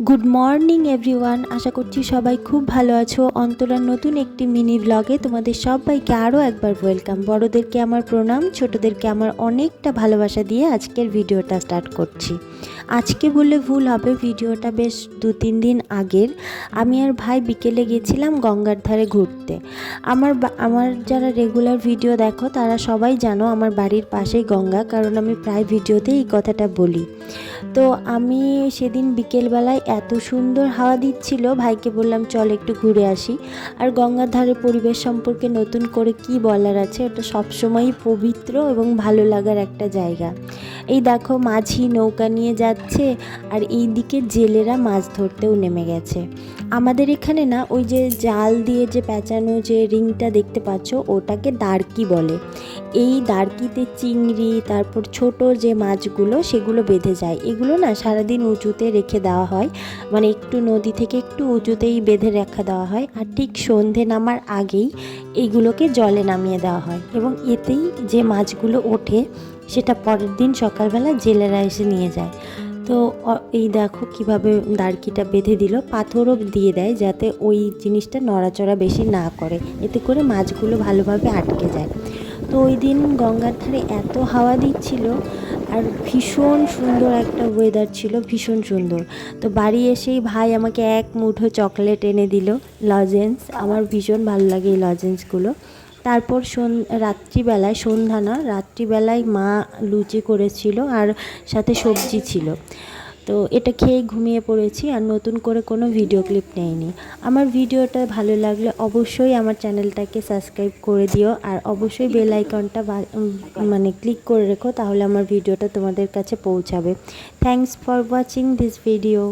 Good morning everyone. আশা করছি সবাই খুব ভালো আছো। অন্তরার নতুন একটি মিনি ব্লগে তোমাদের সবাইকে আরও একবার ওয়েলকাম। বড়োদেরকে আমার প্রণাম, ছোটোদেরকে আমার অনেকটা ভালোবাসা দিয়ে আজকের ভিডিওটা স্টার্ট করছি। আজকে বললে ভুল হবে, ভিডিওটা বেশ 2-3 দিন আগের। আমি আর ভাই বিকেলে গেছিলাম গঙ্গার ধারে ঘুরতে। আমার যারা রেগুলার ভিডিও দেখো তারা সবাই জানো আমার বাড়ির পাশেই গঙ্গা, কারণ আমি প্রায় ভিডিওতে এই কথাটা বলি। তো আমি সেদিন বিকেলবেলায় এত সুন্দর হাওয়া দিচ্ছিল, ভাইকে বললাম চল একটু ঘুরে আসি। আর গঙ্গার ধারে পরিবেশ সম্পর্কে নতুন করে কি বলার আছে, ওটা সবসময়ই পবিত্র এবং ভালো লাগার একটা জায়গা। এই দেখো মাঝি নৌকা নিয়ে যাচ্ছে, আর এই দিকে জেলেরা মাছ ধরতেও নেমে গেছে। আমাদের এখানে না ওই যে জাল দিয়ে যে পেঁচানো যে রিংটা দেখতে পাচ্ছ, ওটাকে দাঁড়কি বলে। এই দাঁড়কিতে চিংড়ি, তারপর ছোট যে মাছগুলো সেগুলো বেঁধে যায়। এগুলো না সারাদিন উঁচুতে রেখে দেওয়া হয়, মানে একটু নদী থেকে একটু উঁচুতেই বেঁধে রেখে দেওয়া হয়। আর ঠিক সন্ধে নামার আগেই এইগুলোকে জলে নামিয়ে দেওয়া হয়, এবং এতেই যে মাছগুলো ওঠে সেটা পরের দিন সকালবেলা জেলেরা এসে নিয়ে যায়। তো এই দেখো কিভাবে দাঁড়কিটা বেঁধে দিল, পাথরও দিয়ে দেয় যাতে ওই জিনিসটা নড়াচড়া বেশি না করে, এতে করে মাছগুলো ভালোভাবে আটকে যায়। তো ওই দিন গঙ্গার ধারে এত হাওয়া দিচ্ছিল, আর ভীষণ সুন্দর একটা ওয়েদার ছিল, ভীষণ সুন্দর। তো বাড়ি এসেই ভাই আমাকে এক মুঠো চকলেট এনে দিল, লজেন্স। আমার ভীষণ ভালো লাগে এই লজেন্সগুলো। তারপর রাত্রিবেলায় মা লুচি করেছিল আর সাথে সবজি ছিল। তো এটা খেয়ে ঘুমিয়ে পড়েছি, আর নতুন করে কোনো ভিডিও ক্লিপ নেইনি। আমার ভিডিওটা ভালো লাগলে অবশ্যই আমার চ্যানেলটাকে সাবস্ক্রাইব করে দিও, আর অবশ্যই বেল আইকনটা মানে ক্লিক করে রেখো, তাহলে আমার ভিডিওটা তোমাদের কাছে পৌঁছাবে। Thanks for watching this video.